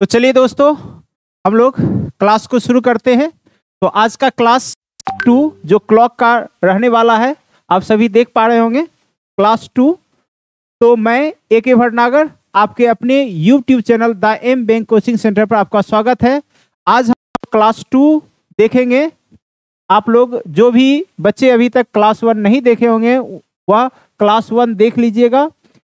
तो चलिए दोस्तों, हम लोग क्लास को शुरू करते हैं। तो आज का क्लास 2 जो क्लॉक का रहने वाला है, आप सभी देख पा रहे होंगे क्लास 2। तो मैं AK भटनागर आपके अपने YouTube channel the M bank coaching centre पर आपका स्वागत है। आज हम क्लास 2 देखेंगे। आप लोग जो भी बच्चे अभी तक क्लास 1 नहीं देखे होंगे वह क्लास 1 देख लीजिएगा।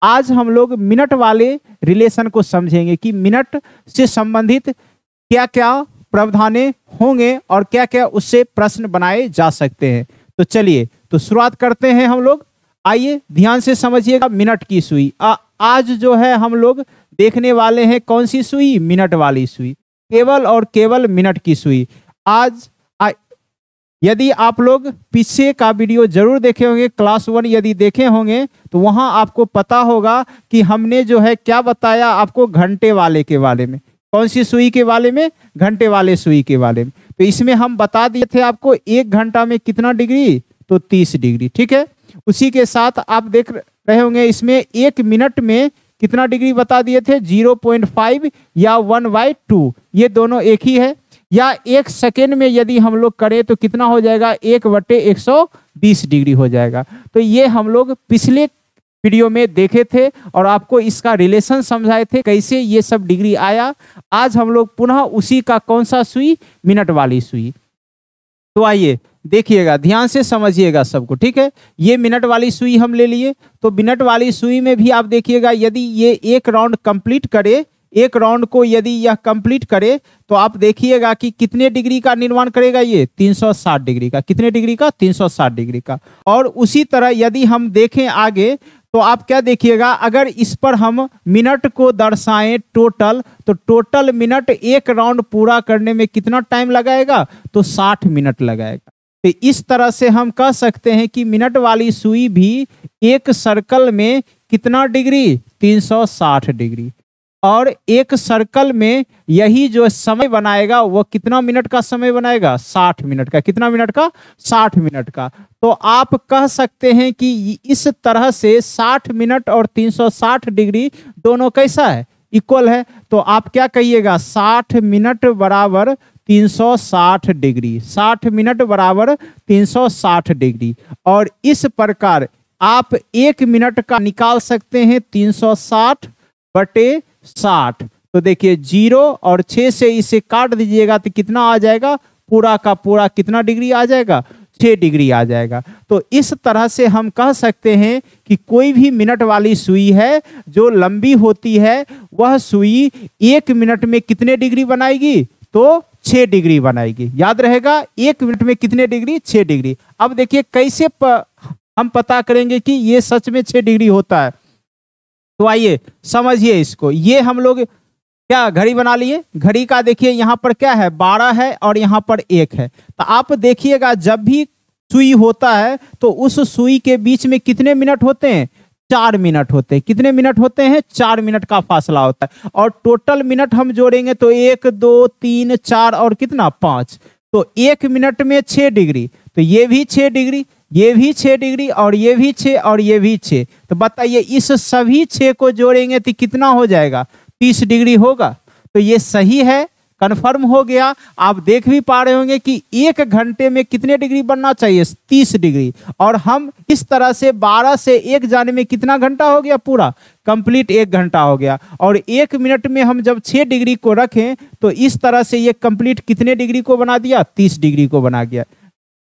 आज हम लोग मिनट वाले रिलेशन को समझेंगे कि मिनट से संबंधित क्या क्या प्रावधान होंगे और क्या क्या उससे प्रश्न बनाए जा सकते हैं। तो चलिए तो शुरुआत करते हैं हम लोग। आइए ध्यान से समझिएगा मिनट की सुई। आज जो है हम लोग देखने वाले हैं कौन सी सुई? मिनट वाली सुई, केवल और केवल मिनट की सुई। आज यदि आप लोग पीछे का वीडियो जरूर देखे होंगे, क्लास 1 यदि देखे होंगे तो वहां आपको पता होगा कि हमने जो है क्या बताया आपको घंटे वाले के बारे में। कौन सी सुई के बारे में? घंटे वाले सुई के बारे में। तो इसमें हम बता दिए थे आपको 1 घंटा में कितना डिग्री, तो 30 डिग्री। ठीक है, उसी के साथ आप देख रहे होंगे इसमें 1 मिनट में कितना डिग्री बता दिए थे, 0.5 या 1/2, ये दोनों एक ही है। या 1 सेकेंड में यदि हम लोग करें तो कितना हो जाएगा, 1/120 डिग्री हो जाएगा। तो ये हम लोग पिछले वीडियो में देखे थे और आपको इसका रिलेशन समझाए थे कैसे ये सब डिग्री आया। आज हम लोग पुनः उसी का कौन सा सुई? मिनट वाली सुई। तो आइए देखिएगा, ध्यान से समझिएगा सबको। ठीक है, ये मिनट वाली सुई हम ले लिए। तो मिनट वाली सुई में भी आप देखिएगा यदि ये 1 राउंड कंप्लीट करे, 1 राउंड को यदि यह कंप्लीट करे तो आप देखिएगा कि कितने डिग्री का निर्माण करेगा ये? 360 डिग्री का। कितने डिग्री का? 360 डिग्री का। और उसी तरह यदि हम देखें आगे तो आप क्या देखिएगा, अगर इस पर हम मिनट को दर्शाएं टोटल, तो टोटल मिनट 1 राउंड पूरा करने में कितना टाइम लगाएगा? तो 60 मिनट लगाएगा। तो इस तरह से हम कह सकते हैं कि मिनट वाली सुई भी एक सर्कल में कितना डिग्री? 360 डिग्री। और एक सर्कल में यही जो समय बनाएगा वो कितना मिनट का समय बनाएगा? 60 मिनट का। कितना मिनट का? 60 मिनट का। तो आप कह सकते हैं कि इस तरह से 60 मिनट और 360 डिग्री दोनों कैसा है? इक्वल है। तो आप क्या कहिएगा? 60 मिनट बराबर 360 डिग्री। 60 मिनट बराबर 360 डिग्री। और इस प्रकार आप 1 मिनट का निकाल सकते हैं 360/60। तो देखिए 0 और 6 से इसे काट दीजिएगा तो कितना आ जाएगा? पूरा का पूरा कितना डिग्री आ जाएगा? 6 डिग्री आ जाएगा। तो इस तरह से हम कह सकते हैं कि कोई भी मिनट वाली सुई है जो लंबी होती है वह सुई 1 मिनट में कितने डिग्री बनाएगी? तो 6 डिग्री बनाएगी। याद रहेगा, 1 मिनट में कितने डिग्री? 6 डिग्री। अब देखिए कैसे हम पता करेंगे कि ये सच में 6 डिग्री होता है। तो आइए समझिए इसको। ये हम लोग क्या घड़ी बना लिए। घड़ी का देखिए यहाँ पर क्या है? 12 है और यहाँ पर 1 है। तो आप देखिएगा जब भी सुई होता है तो उस सुई के बीच में कितने मिनट होते हैं? 4 मिनट होते हैं। कितने मिनट होते हैं? 4 मिनट का फासला होता है। और टोटल मिनट हम जोड़ेंगे तो 1 2 3 4 और कितना? 5। तो 1 मिनट में 6 डिग्री। तो ये भी 6 डिग्री, ये भी 6 डिग्री और ये भी 6 और ये भी 6। तो बताइए इस सभी 6 को जोड़ेंगे तो कितना हो जाएगा? 30 डिग्री होगा। तो ये सही है, कंफर्म हो गया। आप देख भी पा रहे होंगे कि 1 घंटे में कितने डिग्री बनना चाहिए? 30 डिग्री। और हम इस तरह से 12 से 1 जाने में कितना घंटा हो गया? पूरा कंप्लीट 1 घंटा हो गया। और 1 मिनट में हम जब 6 डिग्री को रखें तो इस तरह से ये कंप्लीट कितने डिग्री को बना दिया? 30 डिग्री को बना गया।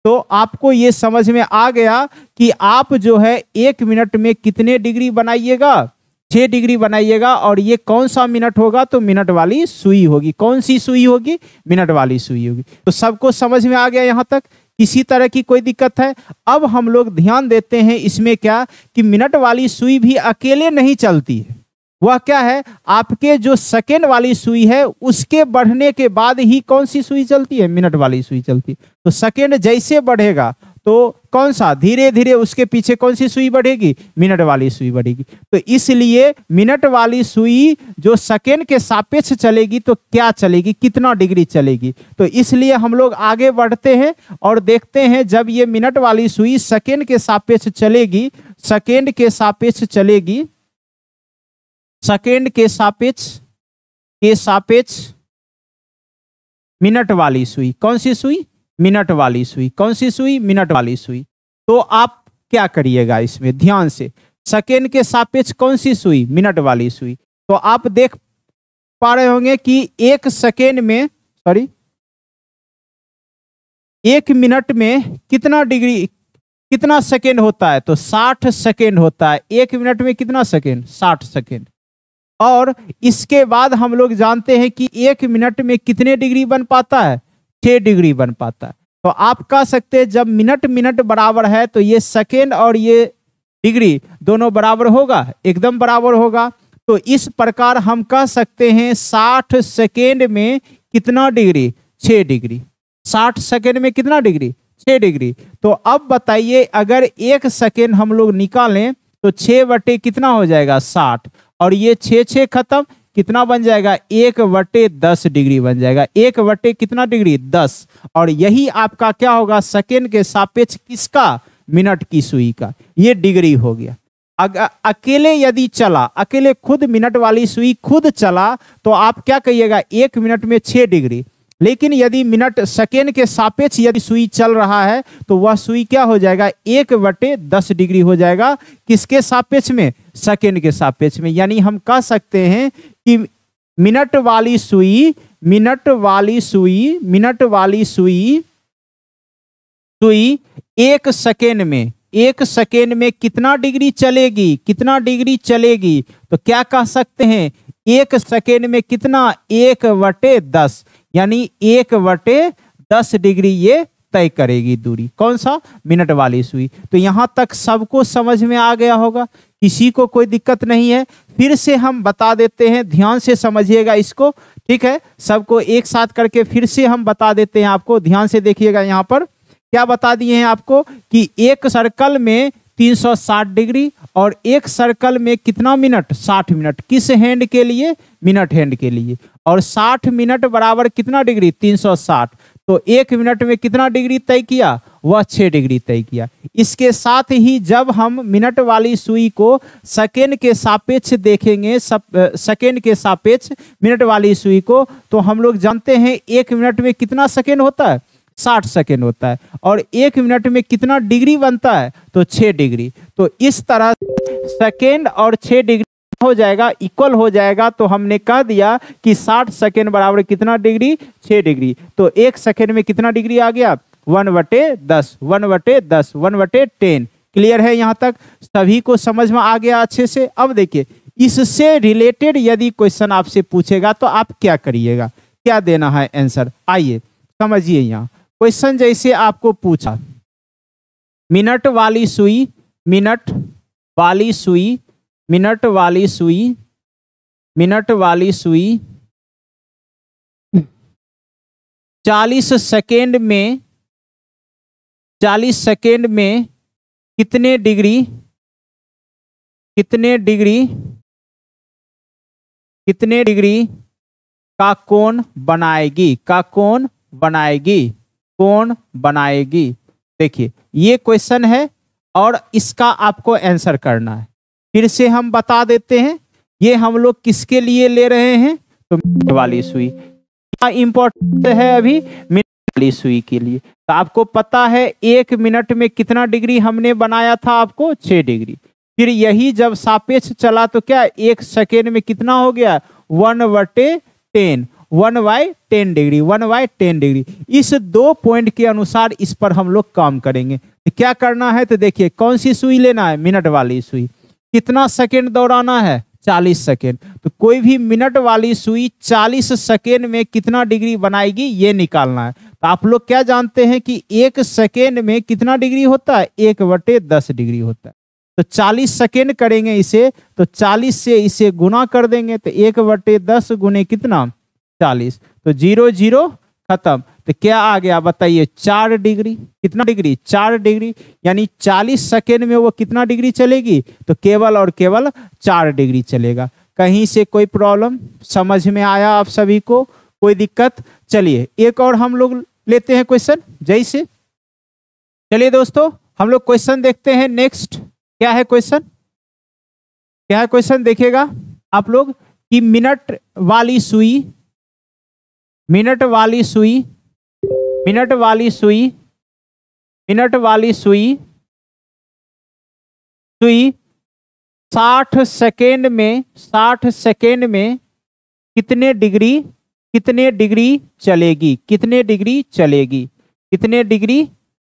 तो आपको ये समझ में आ गया कि आप जो है 1 मिनट में कितने डिग्री बनाइएगा? 6 डिग्री बनाइएगा। और ये कौन सा मिनट होगा? तो मिनट वाली सुई होगी। कौन सी सुई होगी? मिनट वाली सुई होगी। तो सबको समझ में आ गया यहाँ तक? किसी तरह की कोई दिक्कत है? अब हम लोग ध्यान देते हैं इसमें क्या कि मिनट वाली सुई भी अकेले नहीं चलती है। वह क्या है? आपके जो सेकेंड वाली सुई है उसके बढ़ने के बाद ही कौन सी सुई चलती है? मिनट वाली सुई चलती है। तो सेकेंड जैसे बढ़ेगा तो कौन सा? धीरे धीरे उसके पीछे कौन सी सुई बढ़ेगी? मिनट वाली सुई बढ़ेगी। तो इसलिए मिनट वाली सुई जो सेकेंड के सापेक्ष चलेगी तो क्या चलेगी? कितना डिग्री चलेगी? तो इसलिए हम लोग आगे बढ़ते हैं और देखते हैं जब ये मिनट वाली सुई सेकेंड के सापेक्ष चलेगी, सेकेंड के सापेक्ष चलेगी, सेकेंड के सापेक्ष के सापेक्ष मिनट वाली सुई, कौन सी सुई? मिनट वाली सुई। कौन सी सुई? मिनट वाली सुई। तो आप क्या करिएगा इसमें ध्यान से, सेकेंड के सापेक्ष कौन सी सुई? मिनट वाली सुई। तो आप देख पा रहे होंगे कि एक सेकेंड में, सॉरी, एक मिनट में कितना डिग्री, कितना सेकेंड होता है? तो 60 सेकेंड होता है। एक मिनट में कितना सेकेंड? 60 सेकेंड। और इसके बाद हम लोग जानते हैं कि एक मिनट में कितने डिग्री बन पाता है? 6 डिग्री बन पाता है। तो आप कह सकते हैं जब मिनट मिनट बराबर है तो ये सेकेंड और ये डिग्री दोनों बराबर होगा, एकदम बराबर होगा। तो इस प्रकार हम कह सकते हैं 60 सेकेंड में कितना डिग्री? 6 डिग्री। 60 सेकेंड में कितना डिग्री? 6 डिग्री। तो अब बताइए अगर एक सेकेंड हम लोग निकालें तो 6 बटे कितना हो जाएगा? 60। और ये 6 खत्म, कितना बन जाएगा? 1/10 डिग्री बन जाएगा। 1 कितना डिग्री? 10। और यही आपका क्या होगा? सेकेंड के सापेक्ष किसका? मिनट की सुई का। ये डिग्री हो गया। अगर अकेले यदि चला, अकेले खुद मिनट वाली सुई खुद चला तो आप क्या कहिएगा? 1 मिनट में 6 डिग्री। लेकिन यदि मिनट सेकेंड के सापेक्ष यदि सुई चल रहा है तो वह सुई क्या हो जाएगा? 1/10 डिग्री हो जाएगा। किसके सापेक्ष में? सेकेंड के सापेक्ष में। यानी हम कह सकते हैं कि मिनट वाली सुई, मिनट वाली सुई, मिनट वाली सुई, सुई एक सेकेंड में, एक सेकेंड में कितना डिग्री चलेगी? कितना डिग्री चलेगी? तो क्या कह सकते हैं? एक सेकेंड में कितना? 1/10, यानी 1/10 डिग्री ये तय करेगी दूरी। कौन सा? मिनट वाली सुई। तो यहां तक सबको समझ में आ गया होगा, किसी को कोई दिक्कत नहीं है। फिर से हम बता देते हैं, ध्यान से समझिएगा इसको, ठीक है? सबको एक साथ करके फिर से हम बता देते हैं आपको, ध्यान से देखिएगा। यहां पर क्या बता दिए हैं आपको कि एक सर्कल में 360 डिग्री और एक सर्कल में कितना मिनट? 60 मिनट। किस हैंड के लिए? मिनट हैंड के लिए। और 60 मिनट बराबर कितना डिग्री? 360। तो एक मिनट में कितना डिग्री तय किया? वह 6 डिग्री तय किया। इसके साथ ही जब हम मिनट वाली सुई को सेकेंड के सापेक्ष देखेंगे, सेकेंड के सापेक्ष मिनट वाली सुई को, तो हम लोग जानते हैं एक मिनट में कितना सेकेंड होता है? 60 सेकेंड होता है। और एक मिनट में कितना डिग्री बनता है? तो 6 डिग्री। तो इस तरह सेकेंड और 6 डिग्री हो जाएगा, इक्वल हो जाएगा। तो हमने कह दिया कि 60 सेकेंड बराबर कितना डिग्री? 6 डिग्री। तो एक सेकेंड में कितना डिग्री आ गया? 1/10, 1/10, 1/10। क्लियर है? यहां तक सभी को समझ में आ गया अच्छे से? अब देखिए, इससे रिलेटेड यदि क्वेश्चन आपसे पूछेगा तो आप क्या करिएगा, क्या देना है आंसर? आइए समझिए। यहाँ क्वेश्चन जैसे आपको पूछा, मिनट वाली सुई, मिनट वाली सुई, मिनट वाली सुई, मिनट वाली सुई 40 सेकेंड में, 40 सेकेंड में कितने डिग्री, कितने डिग्री, कितने डिग्री का कोण बनाएगी? का कोण बनाएगी? कोण बनाएगी। देखिए ये क्वेश्चन है और इसका आपको आंसर करना है। फिर से हम बता देते हैं, ये हम लोग किसके लिए ले रहे हैं? तो मिनट वाली सुई। क्या इंपॉर्टेंट है अभी? मिनट वाली सुई के लिए। तो आपको पता है एक मिनट में कितना डिग्री हमने बनाया था? आपको 6 डिग्री। फिर यही जब सापेक्ष चला तो क्या एक सेकेंड में कितना हो गया? 1/10, 1/10 डिग्री, 1/10 डिग्री। इस 2 पॉइंट के अनुसार इस पर हम लोग काम करेंगे। तो क्या करना है? तो देखिए कौन सी सुई लेना है? मिनट वाली सुई। कितना सेकेंड दौड़ाना है? 40 सेकेंड। तो कोई भी मिनट वाली सुई 40 सेकेंड में कितना डिग्री बनाएगी ये निकालना है। तो आप लोग क्या जानते हैं कि एक सेकेंड में कितना डिग्री होता है? 1/10 डिग्री होता है। तो 40 सेकेंड करेंगे इसे, तो 40 से इसे गुना कर देंगे। तो 1/10 गुने कितना? 40। तो 0 0 खत्म। तो क्या आ गया बताइए? 4 डिग्री। कितना डिग्री? 4 डिग्री। यानी 40 सेकेंड में वो कितना डिग्री चलेगी? तो केवल और केवल 4 डिग्री चलेगा। कहीं से कोई प्रॉब्लम? समझ में आया आप सभी को? कोई दिक्कत? चलिए एक और हम लोग लेते हैं क्वेश्चन जैसे। चलिए दोस्तों हम लोग क्वेश्चन देखते हैं। नेक्स्ट क्या है क्वेश्चन? क्या है क्वेश्चन? देखिएगा आप लोग कि मिनट वाली सुई, मिनट वाली सुई, मिनट वाली सुई, मिनट वाली सुई, सुई 60 सेकेंड में, 60 सेकेंड में कितने डिग्री चलेगी, कितने डिग्री चलेगी, कितने डिग्री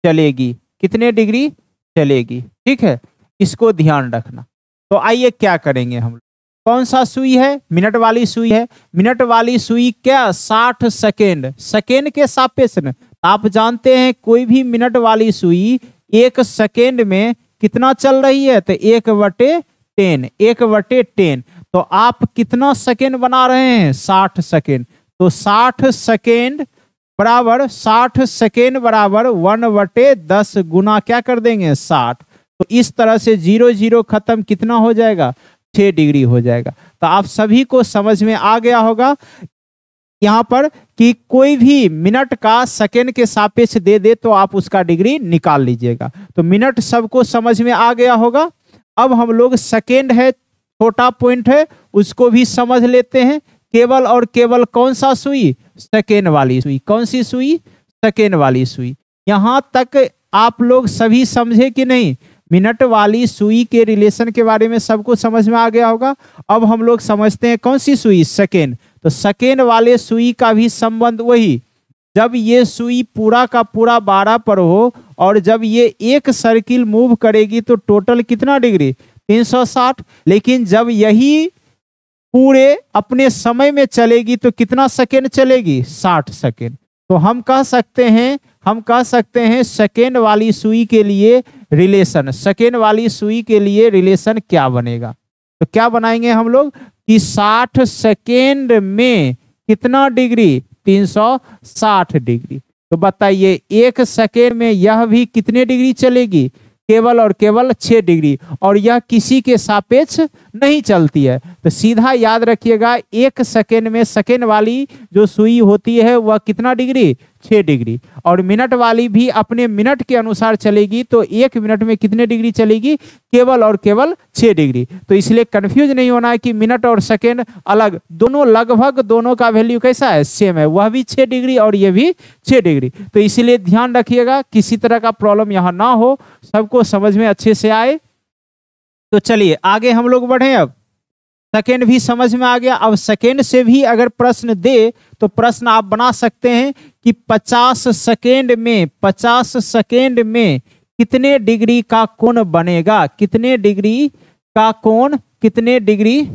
चलेगी, कितने डिग्री चलेगी। ठीक है, इसको ध्यान रखना। तो आइए क्या करेंगे हम लोग, कौन सा सुई है, मिनट वाली सुई है। मिनट वाली सुई क्या 60 सेकेंड, सेकेंड के सापेक्ष में आप जानते हैं कोई भी मिनट वाली सुई 1 सेकेंड में कितना चल रही है, तो 1/10, 1/10। तो आप कितना सेकेंड बना रहे हैं, 60 सेकेंड। तो 60 सेकेंड बराबर 60 सेकेंड बराबर 1/10 गुना क्या कर देंगे 60। तो इस तरह से 0 0 खत्म, कितना हो जाएगा 6 डिग्री हो जाएगा। तो आप सभी को समझ में आ गया होगा यहाँ पर कि कोई भी मिनट का सेकेंड के सापेक्ष दे दे तो आप उसका डिग्री निकाल लीजिएगा। तो मिनट सबको समझ में आ गया होगा। अब हम लोग सेकेंड है, छोटा पॉइंट है, उसको भी समझ लेते हैं। केवल और केवल कौन सा सुई, सेकेंड वाली सुई। कौन सी सुई, सेकेंड वाली सुई। यहाँ तक आप लोग सभी समझे कि नहीं, मिनट वाली सुई के रिलेशन के बारे में सबको समझ में आ गया होगा। अब हम लोग समझते हैं कौन सी सुई, सेकेंड। तो सेकेंड वाले सुई का भी संबंध वही, जब ये सुई पूरा का पूरा 12 पर हो और जब ये एक सर्किल मूव करेगी तो टोटल कितना डिग्री 360। लेकिन जब यही पूरे अपने समय में चलेगी तो कितना सेकेंड चलेगी 60 सेकेंड। तो हम कह सकते हैं सेकेंड वाली सुई के लिए रिलेशन, सेकेंड वाली सुई के लिए रिलेशन क्या बनेगा। तो क्या बनाएंगे हम लोग कि 60 सेकेंड में कितना डिग्री 360 डिग्री। तो बताइए 1 सेकेंड में यह भी कितने डिग्री चलेगी, केवल और केवल 6 डिग्री, और यह किसी के सापेक्ष नहीं चलती है। तो सीधा याद रखिएगा 1 सेकेंड में सेकेंड वाली जो सुई होती है वह कितना डिग्री 6 डिग्री, और मिनट वाली भी अपने मिनट के अनुसार चलेगी तो 1 मिनट में कितने डिग्री चलेगी, केवल और केवल 6 डिग्री। तो इसलिए कंफ्यूज नहीं होना है कि मिनट और सेकेंड अलग, दोनों लगभग दोनों का वैल्यू कैसा है, सेम है, वह भी 6 डिग्री और ये भी 6 डिग्री। तो इसलिए ध्यान रखिएगा किसी तरह का प्रॉब्लम यहाँ ना हो, सबको समझ में अच्छे से आए। तो चलिए आगे हम लोग बढ़े। अब सेकेंड भी समझ में आ गया। अब सेकेंड से भी अगर प्रश्न दे तो प्रश्न आप बना सकते हैं कि 50 सेकेंड में कितने डिग्री का कोण बनेगा, कितने डिग्री का कोण, कितने डिग्री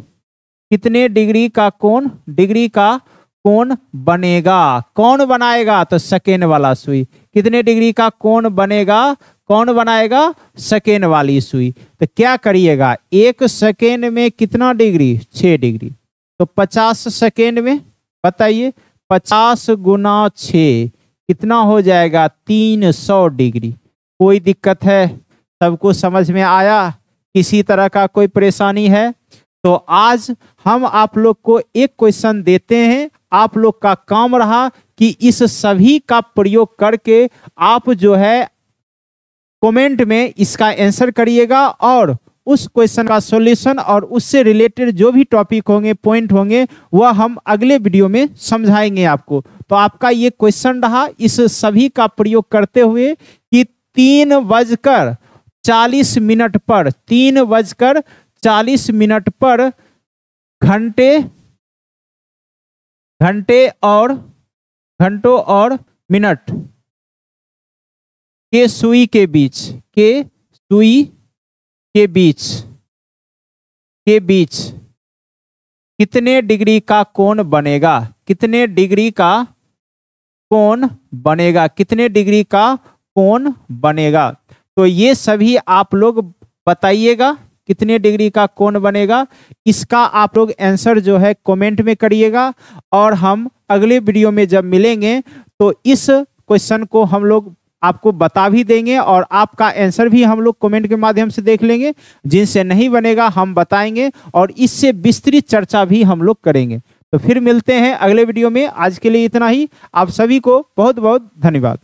का कोण, डिग्री का कोण बनेगा। कौन बनाएगा, तो सेकेंड वाला सुई। कितने डिग्री का कोण बनेगा, कौन बनाएगा, सेकेंड वाली सुई। तो क्या करिएगा 1 सेकेंड में कितना डिग्री 6 डिग्री। तो 50 सेकेंड में बताइए 50 गुना 6 कितना हो जाएगा 300 डिग्री। कोई दिक्कत है, सबको समझ में आया, किसी तरह का कोई परेशानी है? तो आज हम आप लोग को एक क्वेश्चन देते हैं। आप लोग का काम रहा कि इस सभी का प्रयोग करके आप जो है कमेंट में इसका आंसर करिएगा और उस क्वेश्चन का सॉल्यूशन और उससे रिलेटेड जो भी टॉपिक होंगे, पॉइंट होंगे, वह हम अगले वीडियो में समझाएंगे आपको। तो आपका ये क्वेश्चन रहा इस सभी का प्रयोग करते हुए कि 3:40 पर 3:40 पर घंटों और मिनट के सुई के बीच कितने डिग्री का कोण बनेगा, कितने डिग्री का कोण बनेगा, कितने डिग्री का कोण बनेगा। तो ये सभी आप लोग बताइएगा कितने डिग्री का कोण बनेगा। इसका आप लोग आंसर जो है कमेंट में करिएगा और हम अगले वीडियो में जब मिलेंगे तो इस क्वेश्चन को हम लोग आपको बता भी देंगे और आपका आंसर भी हम लोग कमेंट के माध्यम से देख लेंगे। जिनसे नहीं बनेगा हम बताएंगे और इससे विस्तृत चर्चा भी हम लोग करेंगे। तो फिर मिलते हैं अगले वीडियो में। आज के लिए इतना ही। आप सभी को बहुत बहुत धन्यवाद।